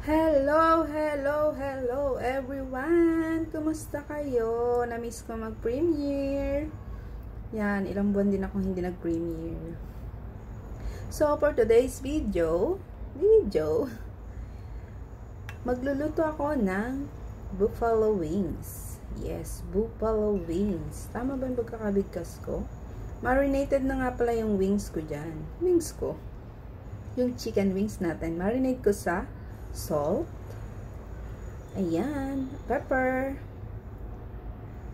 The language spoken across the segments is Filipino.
Hello, hello, hello everyone! Kumusta kayo? Na-miss ko mag-premiere. Yan, ilang buwan din ako hindi nag-premiere. So, for today's video, magluluto ako ng buffalo wings. Yes, buffalo wings. Tama ba yung pagkakabigkas ko? Marinated na nga pala yung wings ko dyan. Yung chicken wings natin. Marinate ko sa salt, ayan, pepper,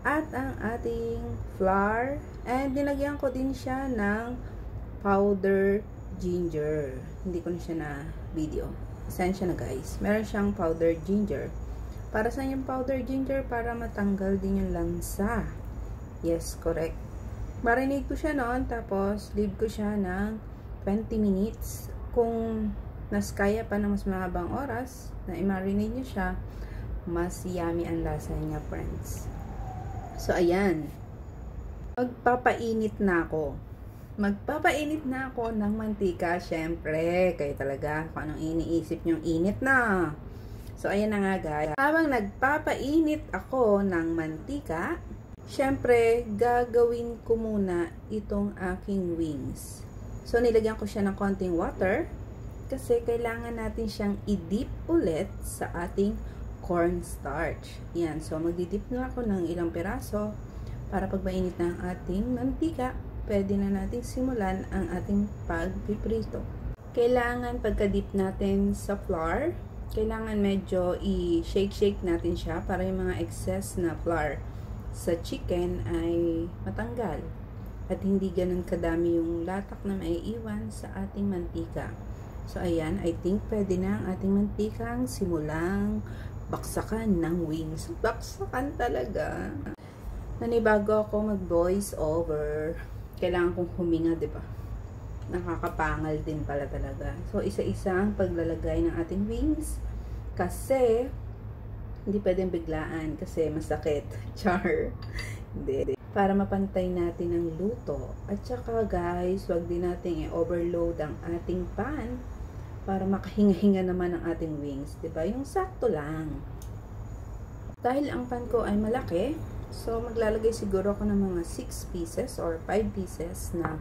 at ang ating flour, and dinagyan ko din siya ng powder ginger. Hindi ko na siya na video. Esensya na guys. Meron siyang powder ginger. Para saan yung powder ginger? Para matanggal din yung lansa. Yes, correct. Marinate ko siya noon, tapos leave ko siya ng 20 minutes. Kung mas kaya pa na mas mahabang oras na i-marinate nyo siya, mas yummy ang lasa niya, friends. So, ayan. Magpapainit na ako ng mantika. Syempre, kayo talaga kung anong iniisip nyong init na. So, ayan na nga guys. Habang nagpapainit ako ng mantika, syempre, gagawin ko muna itong aking wings. So, nilagyan ko siya ng konting water kasi kailangan natin siyang i-dip ulit sa ating cornstarch. Yan. So, magdi-dip na ako ng ilang piraso para pag mainit na ang ating mantika, pwede na natin simulan ang ating pagpiprito. Kailangan pagka-dip natin sa flour, kailangan medyo i-shake natin siya para yung mga excess na flour sa chicken ay matanggal at hindi ganun kadami yung latak na maiiwan sa ating mantika. So, ayan, I think pwede na ang ating mantikang simulang baksakan ng wings. Baksakan talaga. Nanibago ako mag-voice over. Kailangan kong huminga, diba? Nakakapangal din pala talaga. So, isa-isang paglalagay ng ating wings. Kasi, hindi pwedeng biglaan kasi masakit. Char. Hindi. Para mapantay natin ang luto. At saka guys, wag din natin i-overload ang ating pan para makahinga-hinga naman ang ating wings. Diba? Yung sakto lang. Dahil ang pan ko ay malaki, so maglalagay siguro ako ng mga 6 pieces or 5 pieces na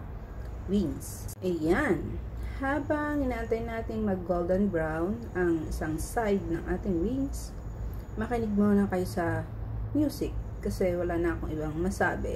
wings. Ayan. Habang inaantay natin mag golden brown ang isang side ng ating wings, makinig muna kayo sa music kasi wala na akong ibang masabi.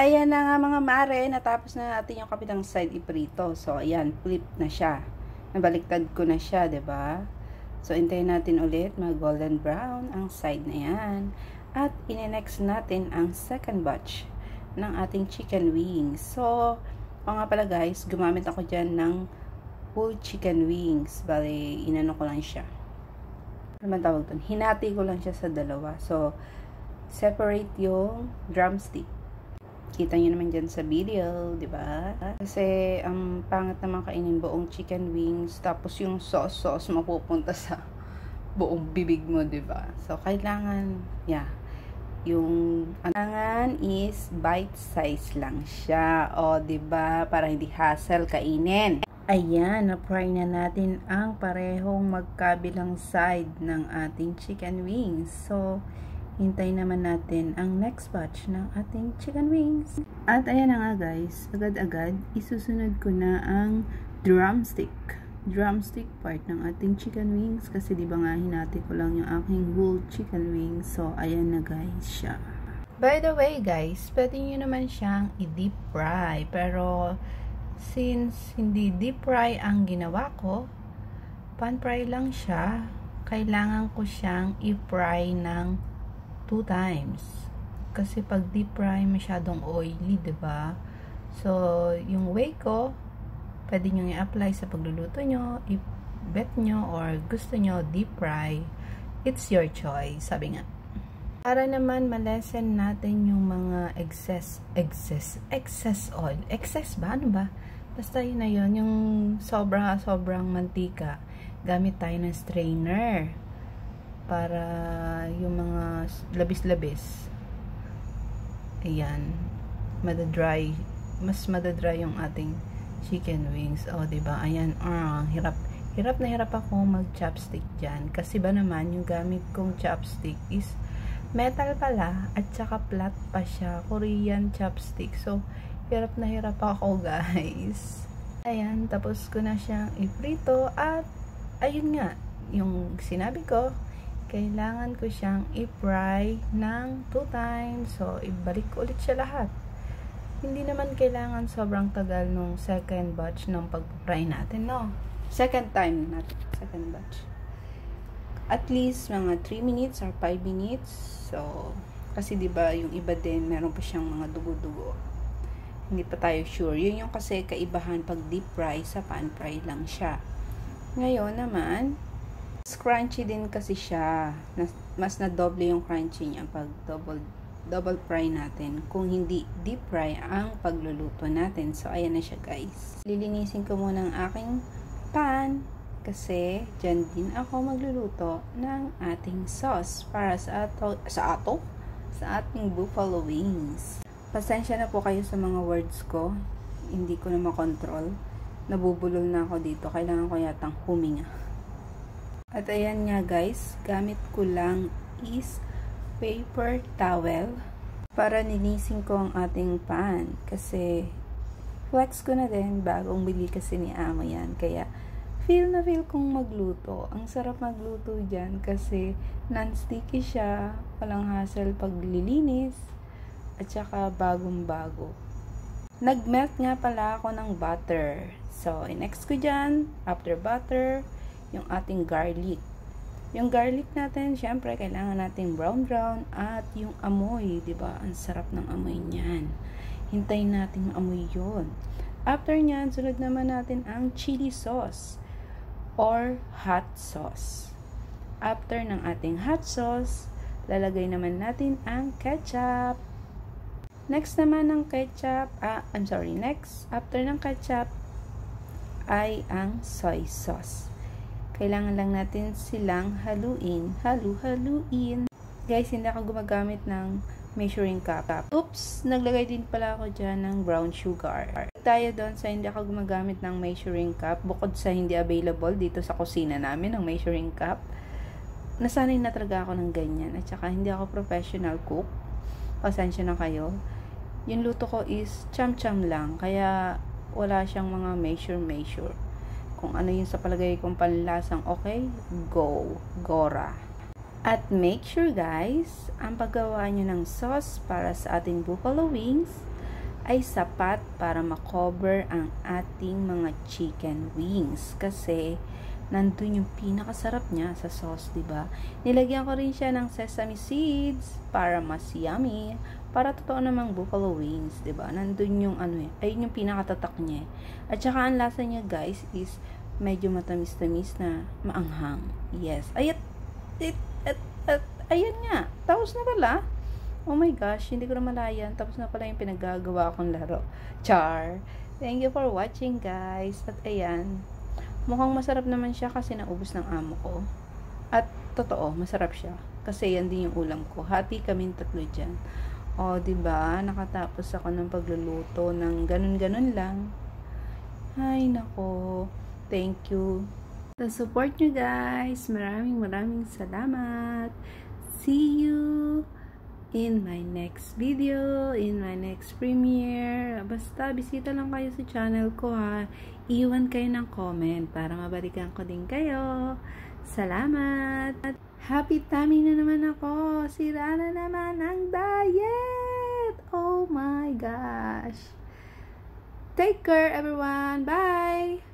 Ayan na nga mga mare, natapos na natin yung kapitang side iprito. So, ayan, flip na siya. Nabaliktad ko na siya, ba? Diba? So, hintayin natin ulit mag golden brown ang side na yan. At ine-next natin ang second batch ng ating chicken wings. So, nga pala guys, gumamit ako dyan ng whole chicken wings. Bale, inano ko lang siya. Ano man tawag doon? Hinati ko lang siya sa dalawa. So, separate yung drumstick. Kita nyo naman dyan sa video, di ba? Kasi, pangit naman kainin buong chicken wings, tapos yung sauce mapupunta sa buong bibig mo, di ba? So, kailangan, yung kailangan is bite size lang siya. O, di ba? Para hindi hassle kainin. Ayan, na-fry na natin ang parehong magkabilang side ng ating chicken wings. So, hintay naman natin ang next batch ng ating chicken wings. At ayan na nga guys, agad-agad isusunod ko na ang drumstick part ng ating chicken wings kasi di ba nga hinati ko lang yung aking whole chicken wings. So, ayan na guys siya. By the way guys, pwede nyo naman siyang i-deep fry, pero since hindi deep fry ang ginawa ko, pan fry lang siya, kailangan ko siyang i-fry ng 2 times. Kasi pag deep fry, masyadong oily, diba? So, yung way ko, pwede nyo i-apply sa pagluluto nyo, i-bet nyo, or gusto nyo deep fry. It's your choice, sabi nga. Para naman malesen natin yung mga excess oil. Excess ba? Ano ba? Basta yun na yun. Yung sobrang mantika. Gamit tayo ng strainer. Para yung mga labis-labis. Ayan. Madadry. Mas madadry yung ating chicken wings. O, diba? Ayan. Hirap na hirap ako mag-chopstick dyan. Kasi ba naman, yung gamit kong chopstick is metal pala, at saka flat pa siya, Korean chopstick. So, hirap na hirap ako guys. Ayan, tapos ko na siyang iprito, at ayun nga, yung sinabi ko, kailangan ko siyang i-fry ng 2 times. So, ibalik ko ulit siya lahat. Hindi naman kailangan sobrang tagal nung second batch ng pag-fry natin, no? Second batch. At least mga 3 minutes or 5 minutes. So, kasi 'di ba yung iba din meron pa siyang mga dugo-dugo. Hindi pa tayo sure. Yun yung kasi kaibahan pag deep fry, sa pan fry lang siya. Ngayon naman, crunchy din kasi siya. Mas na doble yung crunchy niya pag double fry natin kung hindi deep fry ang pagluluto natin. So, ayan na siya guys. Lilinisin ko muna ang aking pan. Kasi dyan din ako magluluto ng ating sauce para sa ating buffalo wings. Pasensya na po kayo sa mga words ko. Hindi ko na makontrol. Nabubulol na ako dito. Kailangan ko yatang huminga. At ayan nga guys, gamit ko lang is paper towel para nilisin ko ang ating pan. Kasi flex ko na din, bagong bili kasi ni Amo yan. Kaya feel kong magluto. Ang sarap magluto dyan kasi non-sticky siya, walang hassle paglilinis, at saka bagong-bago. Nag-melt nga pala ako ng butter. So, next ko dyan, after butter, yung ating garlic. Yung garlic natin, syempre, kailangan natin brown at yung amoy, diba? Ang sarap ng amoy niyan. Hintayin natin maamoy yun. After nyan, sunod naman natin ang chili sauce or hot sauce. After ng ating hot sauce, lalagay naman natin ang ketchup. Next naman ng ketchup, after ng ketchup ay ang soy sauce. Kailangan lang natin silang haluin. Guys, hindi ako gumagamit ng measuring cup. Oops, naglagay din pala ako dyan ng brown sugar. Tayo doon sa hindi ako gumagamit ng measuring cup, bukod sa hindi available dito sa kusina namin ng measuring cup. Nasanay na talaga ako ng ganyan. At saka hindi ako professional cook. Pasensya na kayo. Yung luto ko is cham-cham lang. Kaya wala siyang mga measure. Kung ano yung sa palagay kong panlasang okay, gora. At make sure guys, ang paggawa nyo ng sauce para sa ating buffalo wings ay sapat para makover ang ating mga chicken wings. Kasi nandun yung pinakasarap niya sa sauce, diba? Nilagyan ko rin siya ng sesame seeds para mas yummy. Para totoo namang buffalo wings, diba? Nandun yung ayun yung pinakatatak niya. At saka ang lasa niya guys is medyo matamis-tamis na maanghang. Yes. Ayan nga. Tapos na pala. Oh my gosh, hindi ko na malayan. Tapos na pala yung pinaggagawa kong laro. Char. Thank you for watching guys. At ayan. Mukhang masarap naman siya kasi naubos ng amo ko. At totoo, masarap siya. Kasi yan din yung ulam ko. Happy kaming tatlo dyan. O, diba? Nakatapos ako ng pagluluto ng ganun-ganun lang. Ay, nako. Thank you sa support nyo guys. Maraming salamat. See you in my next video, in my next premiere. Basta, bisita lang kayo sa channel ko ha. Iwan kayo ng comment para mabalikan ko din kayo. Salamat! Happy tummy na naman ako. Sira na naman ang diet. Oh my gosh. Take care everyone. Bye!